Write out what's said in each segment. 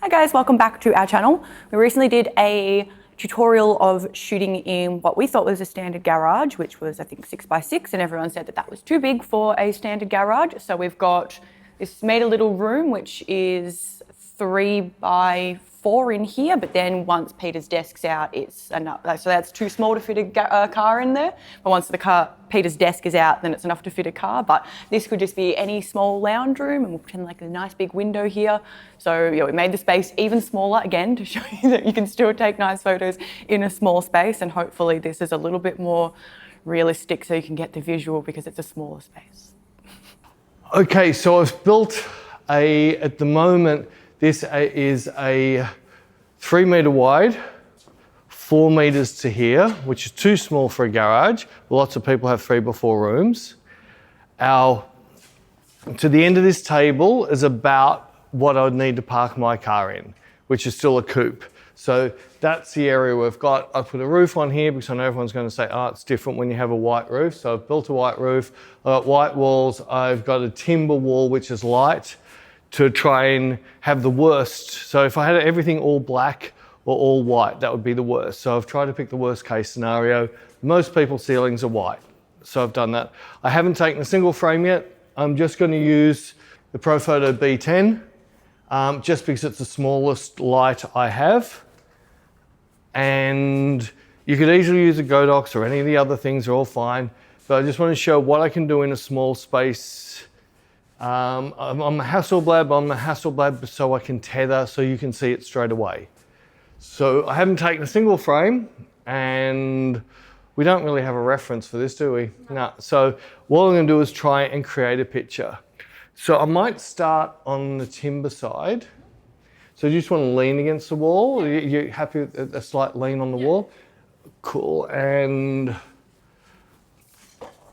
Hi guys, welcome back to our channel. We recently did a tutorial of shooting in what we thought was a standard garage, which was I think 6x6, and everyone said that that was too big for a standard garage. So we've got this made a little room, which is 3x4 in here, but then once Peter's desk's out, it's enough. So that's too small to fit a car in there. But once Peter's desk is out, then it's enough to fit a car. But this could just be any small lounge room, and we'll pretend like a nice big window here. So yeah, we made the space even smaller again to show you that you can still take nice photos in a small space, and hopefully this is a little bit more realistic so you can get the visual because it's a smaller space. Okay, so I've built at the moment, this is a 3 metre wide, 4 metres to here, which is too small for a garage. Lots of people have 3x4 rooms. To the end of this table is about what I would need to park my car in, which is still a coupe. So that's the area we've got. I put a roof on here because I know everyone's going to say, oh, it's different when you have a white roof. So I've built a white roof, I've got white walls, I've got a timber wall, which is light, to try and have the worst. So if I had everything all black or all white, that would be the worst. So I've tried to pick the worst case scenario. Most people's ceilings are white. So I've done that. I haven't taken a single frame yet. I'm just going to use the Profoto B10, just because it's the smallest light I have. And you could easily use a Godox or any of the other things, are all fine. But I just want to show what I can do in a small space. I'm a Hasselblad so I can tether so you can see it straight away. So I haven't taken a single frame, and we don't really have a reference for this, do we? No. So what I'm going to do is try and create a picture. So I might start on the timber side. So you just want to lean against the wall? You're happy with a slight lean on the wall? Cool. And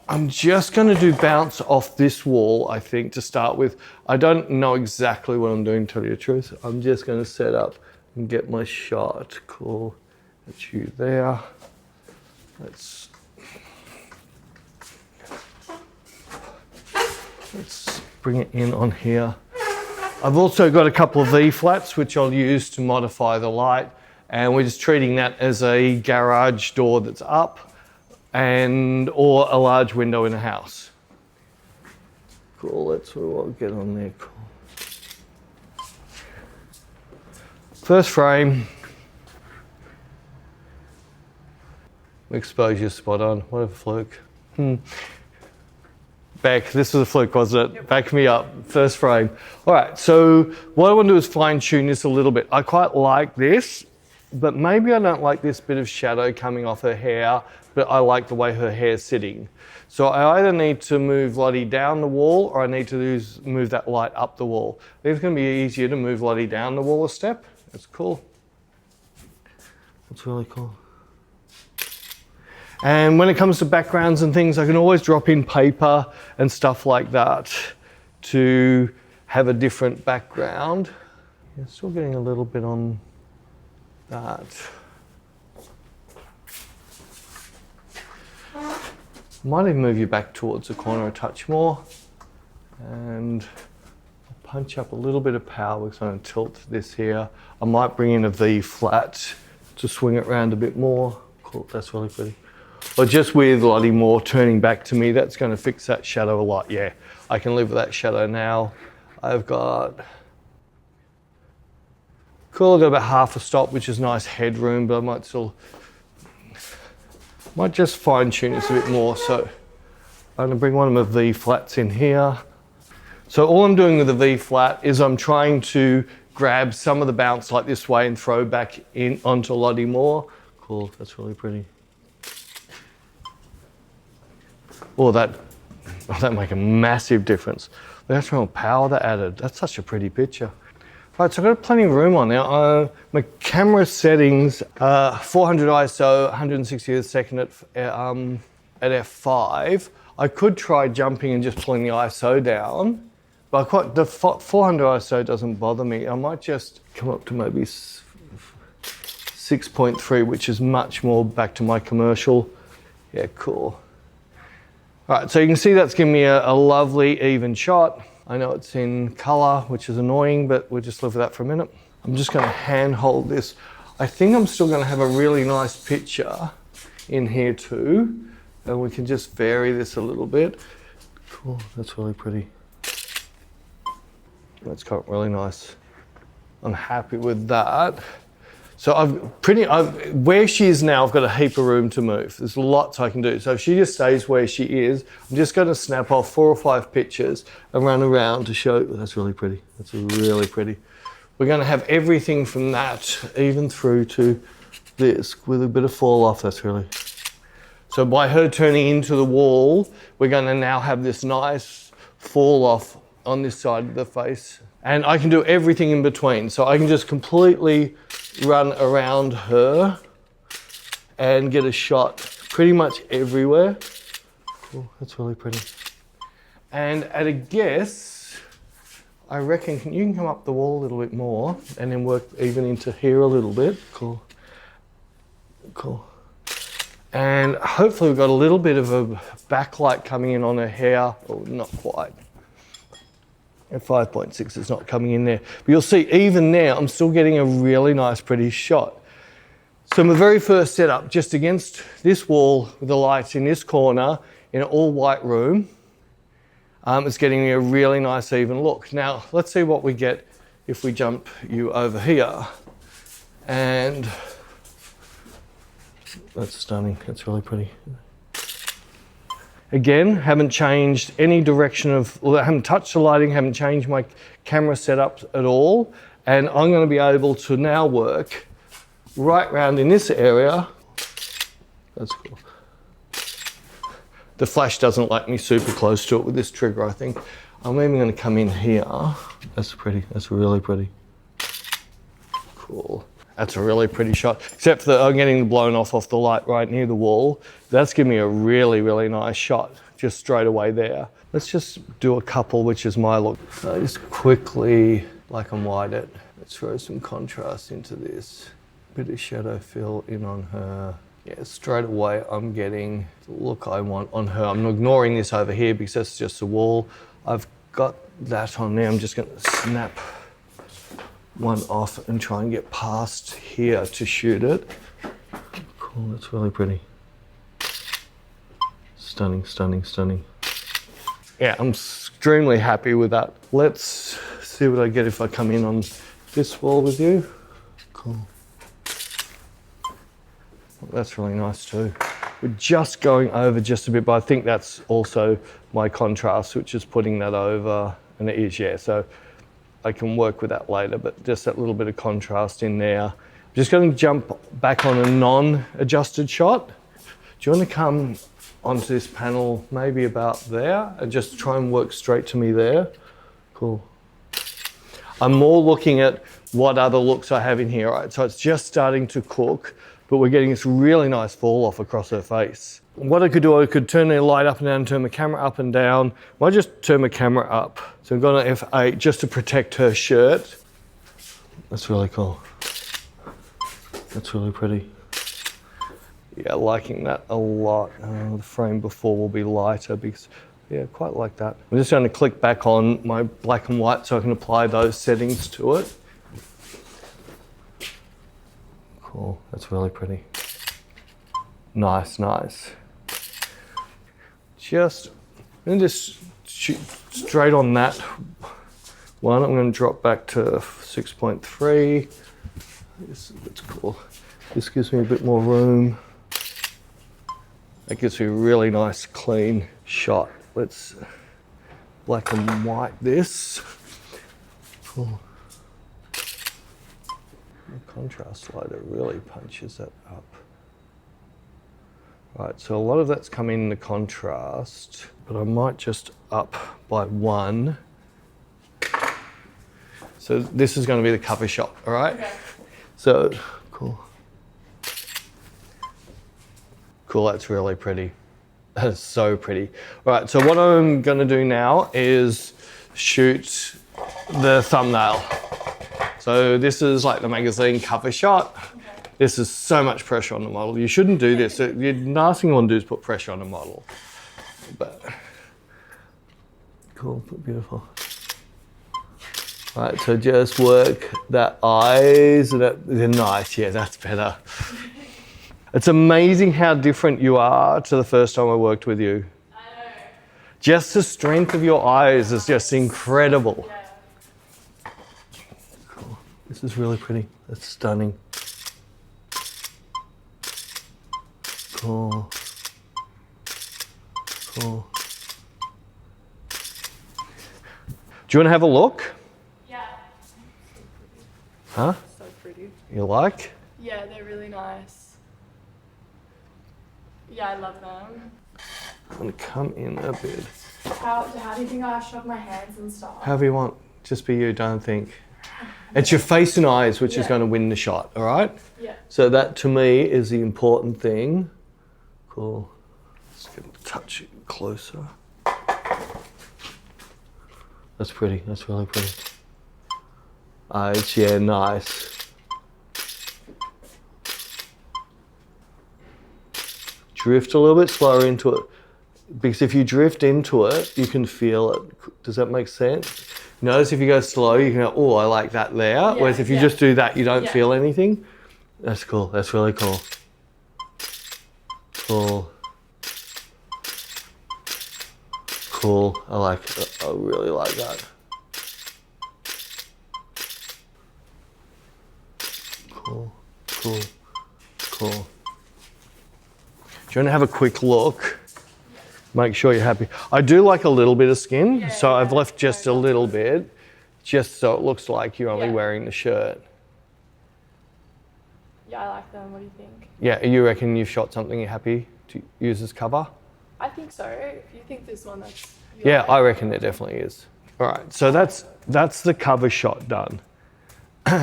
I'm just going to do bounce off this wall, I think, to start with. I don't know exactly what I'm doing, to tell you the truth. I'm just going to set up and get my shot. Cool. That's you there. Let's bring it in on here. I've also got a couple of V-flats, which I'll use to modify the light. And we're just treating that as a garage door that's up, or a large window in a house. Cool, that's what I'll get on there. Cool. First frame. Exposure spot on, what a fluke. Back, this was a fluke, wasn't it? Yep. Back me up, first frame. All right, so what I want to do is fine tune this a little bit. I quite like this, but maybe I don't like this bit of shadow coming off her hair, but I like the way her hair's sitting. So I either need to move Lottie down the wall, or I need to move that light up the wall. I think it's going to be easier to move Lottie down the wall a step. That's cool. That's really cool. And when it comes to backgrounds and things, I can always drop in paper and stuff like that to have a different background. Yeah, still getting a little bit on that. Might even move you back towards the corner a touch more, and punch up a little bit of power because I'm going to tilt this here. I might bring in a V flat to swing it around a bit more. Cool, that's really pretty. Or just with Lottie more turning back to me, that's going to fix that shadow a lot. Yeah, I can live with that shadow now. I've got, cool, I've got about half a stop, which is nice headroom, but I might just fine tune this a bit more. So I'm going to bring one of my V flats in here. So all I'm doing with the V flat is I'm trying to grab some of the bounce like this way and throw back in onto Lottie more. Cool, that's really pretty. Oh, that'd make a massive difference. That's how much power that added. That's such a pretty picture. Right, so I've got plenty of room on there. My camera settings, 400 ISO, 160 a second at f5. I could try jumping and just pulling the ISO down, but the 400 ISO doesn't bother me. I might just come up to maybe 6.3, which is much more back to my commercial. Yeah, cool. All right, so you can see that's giving me a lovely even shot. I know it's in color, which is annoying, but we'll just live with that for a minute. I'm just going to hand hold this. I think I'm still going to have a really nice picture in here too. And we can just vary this a little bit. Cool, that's really pretty. That's got really nice. I'm happy with that. So where she is now, I've got a heap of room to move. There's lots I can do. So if she just stays where she is, I'm just going to snap off 4 or 5 pictures and run around to show, that's really pretty. That's really pretty. We're going to have everything from that, even through to this, with a bit of fall off. That's really. So by her turning into the wall, we're going to now have this nice fall off on this side of the face. And I can do everything in between. So I can just completely run around her and get a shot pretty much everywhere. Cool, that's really pretty. And at a guess, I reckon you can come up the wall a little bit more and then work even into here a little bit. Cool, cool. And hopefully we've got a little bit of a backlight coming in on her hair. Oh, not quite. At 5.6, it's not coming in there. But you'll see, even now, I'm still getting a really nice, pretty shot. So my very first setup, just against this wall with the lights in this corner, in an all white room, it's getting me a really nice, even look. Now, let's see what we get if we jump you over here. And that's stunning, that's really pretty. Again, haven't changed any direction of, well, I haven't touched the lighting, haven't changed my camera setup at all. And I'm going to be able to now work right round in this area. That's cool. The flash doesn't like me super close to it with this trigger, I think. I'm even going to come in here. That's pretty, that's really pretty. Cool. That's a really pretty shot, except that I'm getting blown off the light right near the wall. That's giving me a really, really nice shot, just straight away there. Let's just do a couple, which is my look. So just quickly black and white it. Let's throw some contrast into this. Bit of shadow fill in on her. Yeah, straight away I'm getting the look I want on her. I'm ignoring this over here because that's just a wall. I've got that on there. I'm just gonna snap one off and try and get past here to shoot it. Cool, that's really pretty. Stunning, stunning, stunning. Yeah, I'm extremely happy with that. Let's see what I get if I come in on this wall with you. Cool. That's really nice too. We're just going over just a bit, but I think that's also my contrast, which is putting that over, and it is, yeah. So I can work with that later, but just that little bit of contrast in there. I'm just going to jump back on a non-adjusted shot. Do you want to come onto this panel maybe about there and just try and work straight to me there? Cool. I'm more looking at what other looks I have in here, right? So it's just starting to cook, but we're getting this really nice fall off across her face. What I could do, I could turn the light up and down, turn my camera up and down. I might just turn my camera up. So I've got an F8 just to protect her shirt. That's really cool. That's really pretty. Yeah, liking that a lot. The frame before will be lighter because, yeah, quite like that. I'm just going to click back on my black and white so I can apply those settings to it. Cool, that's really pretty. Nice, nice. I'm going to just shoot straight on that one. I'm going to drop back to 6.3. That's cool. This gives me a bit more room. That gives me a really nice clean shot. Let's black and white this. Cool. The contrast slider really punches that up. Right, so a lot of that's coming in the contrast, but I might just up by 1. So this is going to be the cover shot, all right? Okay. So, cool. Cool, that's really pretty. That is so pretty. All right, so what I'm going to do now is shoot the thumbnail. So this is like the magazine cover shot. This is so much pressure on the model. You shouldn't do this. The last thing you want to do is put pressure on the model. But cool, beautiful. Right, so just work that eyes, and they're nice. Yeah, that's better. It's amazing how different you are to the first time I worked with you. I know. Just the strength of your eyes is just incredible. Yeah. Cool. This is really pretty. That's stunning. Cool. Cool. Do you want to have a look? Yeah. Huh? So pretty. You like? Yeah, they're really nice. Yeah, I love them. I'm going to come in a bit. How do you think I shove my hands and stuff? However you want. Just be you, don't think. It's your face and eyes which is going to win the shot, all right? Yeah. So that to me is the important thing. Cool. Let's get a touch closer. That's pretty. That's really pretty. Eyes, yeah, nice. Drift a little bit slower into it. Because if you drift into it, you can feel it. Does that make sense? Notice if you go slow, you can go, oh, I like that there. Yeah, Whereas if you just do that, you don't feel anything. That's cool. That's really cool. Cool. Cool. I like it. I really like that. Cool. Cool. Cool. Do you want to have a quick look? Make sure you're happy. I do like a little bit of skin, so I've left just a little bit, just so it looks like you're only wearing the shirt. Yeah, I like them. What do you think? Yeah, you reckon you've shot something you're happy to use as cover? I think so. If you think this one, that's... Yeah, I reckon it definitely is. All right, so that's the cover shot done.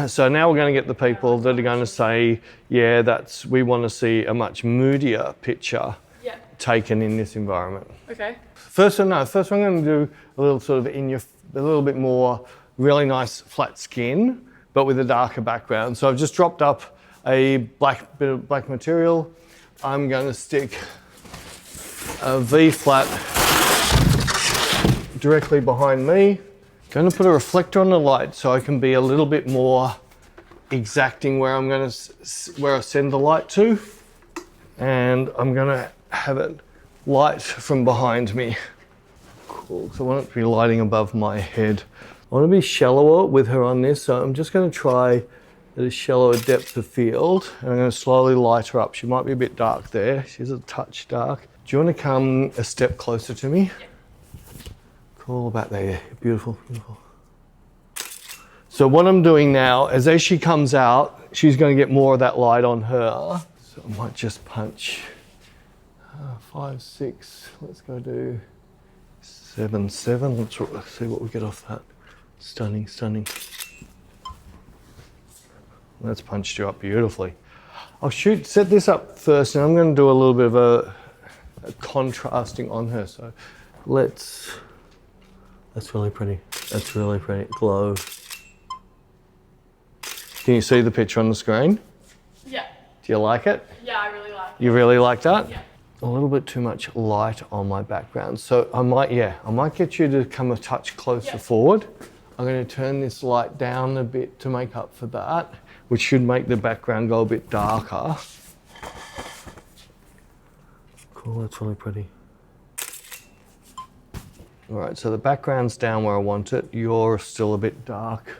So now we're going to get the people that are going to say, yeah, we want to see a much moodier picture taken in this environment. Okay. First I'm going to do a little sort of a little bit more really nice flat skin, but with a darker background. So I've just dropped up a bit of black material. I'm going to stick a V flat directly behind me. Going to put a reflector on the light so I can be a little bit more exacting where I send the light to, and I'm going to have it light from behind me. Cool. So I want it to be lighting above my head. I want to be shallower with her on this, so I'm just going to try at a shallower depth of field, and I'm going to slowly light her up. She might be a bit dark there. She's a touch dark. Do you want to come a step closer to me? Yeah. Cool, about there, yeah. Beautiful, beautiful. So what I'm doing now is as she comes out, she's going to get more of that light on her. So I might just punch 5, 6, let's go do 7, 7. Let's see what we get off that. Stunning, stunning. That's punched you up beautifully. I'll set this up first, and I'm going to do a little bit of a contrasting on her. So that's really pretty. That's really pretty. Glow. Can you see the picture on the screen? Yeah. Do you like it? Yeah, I really like it. You really like that? Yeah. A little bit too much light on my background. So I might get you to come a touch closer forward. I'm going to turn this light down a bit to make up for that, which should make the background go a bit darker. Cool, that's really pretty. All right, so the background's down where I want it. You're still a bit dark.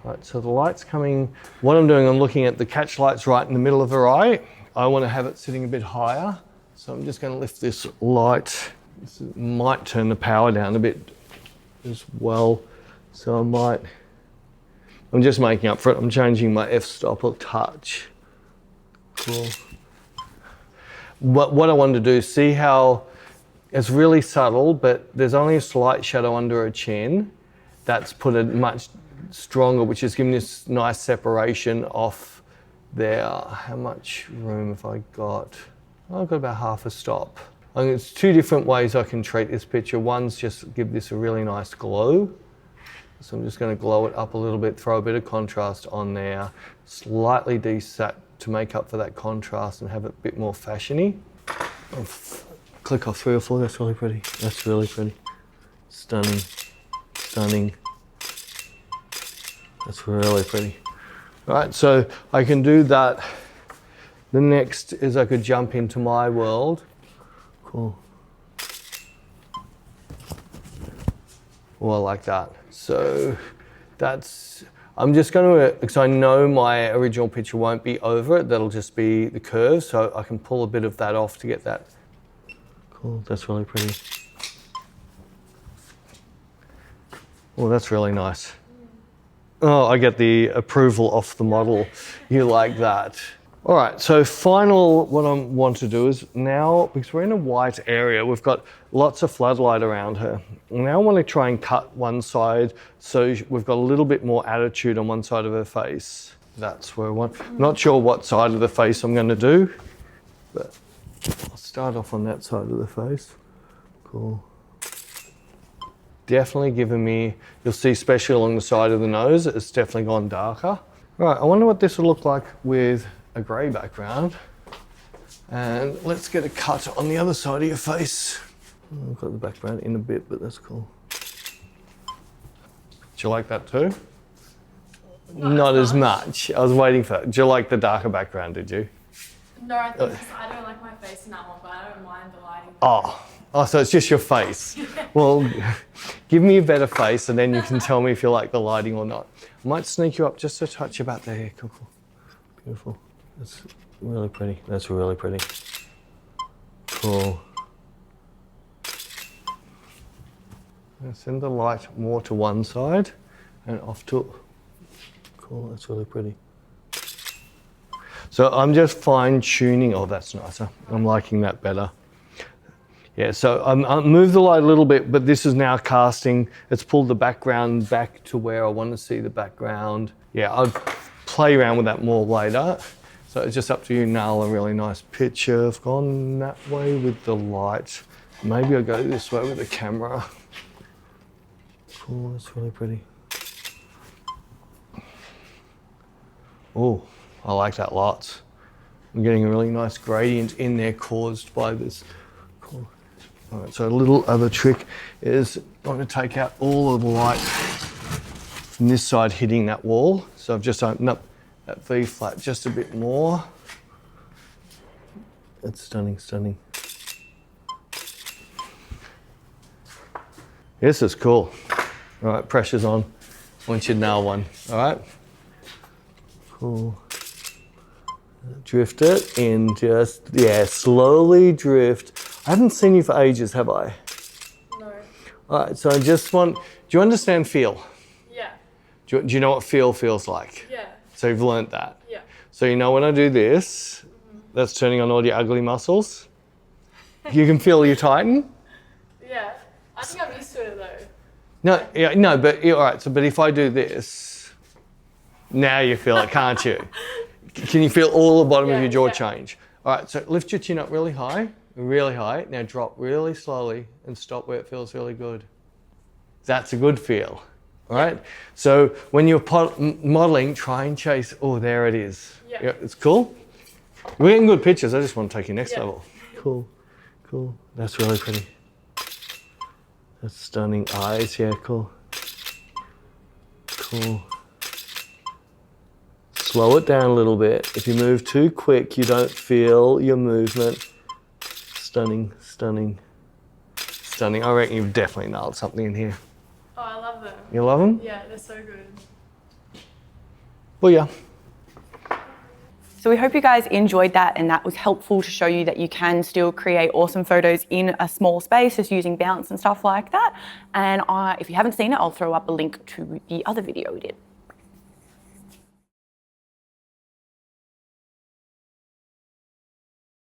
All right, so the light's coming. What I'm doing, I'm looking at the catch lights right in the middle of her eye. I want to have it sitting a bit higher. So I'm just going to lift this light. This might turn the power down a bit as well. So I'm just making up for it. I'm changing my f-stop a touch. Cool. What I wanted to do, see how it's really subtle, but there's only a slight shadow under her chin. That's put it much stronger, which is giving this nice separation off there. How much room have I got? I've got about half a stop. I mean, it's two different ways I can treat this picture. One's just give this a really nice glow. So I'm just going to glow it up a little bit, throw a bit of contrast on there, slightly desat to make up for that contrast and have it a bit more fashiony. I'll click off 3 or 4, that's really pretty. That's really pretty. Stunning, stunning. That's really pretty. All right, so I can do that. The next is I could jump into my world. Cool. Well, like that. So that's, I'm just going to, because I know my original picture won't be over it, that'll just be the curve, so I can pull a bit of that off to get that. Cool, that's really pretty. Oh, that's really nice. Oh, I get the approval off the model. You like that. All right, so what I want to do is now, because we're in a white area, we've got lots of floodlight around her. Now I want to try and cut one side so we've got a little bit more attitude on one side of her face. That's where I want. Not sure what side of the face I'm going to do, but I'll start off on that side of the face. Cool. Definitely giving me, you'll see especially along the side of the nose, it's definitely gone darker. Right, I wonder what this will look like with a grey background. And let's get a cut on the other side of your face. I've got the background in a bit, but that's cool. Do you like that too? Not as much. I was waiting for that. Do you like the darker background, did you? No, I think I don't like my face in that one, but I don't mind the lighting. Oh, so it's just your face. Well, give me a better face and then you can tell me if you like the lighting or not. I might sneak you up just a touch about the hair. Cool. Beautiful. That's really pretty. That's really pretty. Cool. Now send the light more to one side and off to... Cool, that's really pretty. So I'm just fine tuning. Oh, that's nicer. I'm liking that better. Yeah, so I'll move the light a little bit, but this is now casting. It's pulled the background back to where I want to see the background. Yeah, I'll play around with that more later. So it's just up to you now. A really nice picture. I've gone that way with the light. Maybe I'll go this way with the camera. Cool, that's really pretty. Oh, I like that lots. I'm getting a really nice gradient in there caused by this. Cool. All right, so a little other trick is I'm going to take out all of the light from this side hitting that wall. So I've just opened up that V flat just a bit more. It's stunning, stunning. This is cool. All right, pressure's on. I want you to nail one, all right? Cool. Drift it in just, yeah, slowly drift. I haven't seen you for ages, have I? No. All right, so I just want, do you understand feel? Yeah. Do you know what feel feels like? Yeah. So you've learnt that? Yeah. So you know when I do this, that's turning on all your ugly muscles? You can feel you tighten? Yeah. I think I'm used to it though. No, yeah, no, but all right. So, but if I do this, now you feel it, can't you? Can you feel all the bottom of your jaw change? All right. So lift your chin up really high, really high. Now drop really slowly and stop where it feels really good. That's a good feel. All right. So when you're modeling, try and chase. Oh, there it is. Yeah. Yeah, it's cool. We're getting good pictures. I just want to take you next level. Cool, cool. That's really pretty. That's stunning eyes, yeah, cool. Cool. Slow it down a little bit. If you move too quick, you don't feel your movement. Stunning, stunning, stunning. I reckon you've definitely nailed something in here. Oh, I love them. You love them? Yeah, they're so good. Well, yeah. So we hope you guys enjoyed that and that was helpful to show you that you can still create awesome photos in a small space just using bounce and stuff like that. And if you haven't seen it, I'll throw up a link to the other video we did.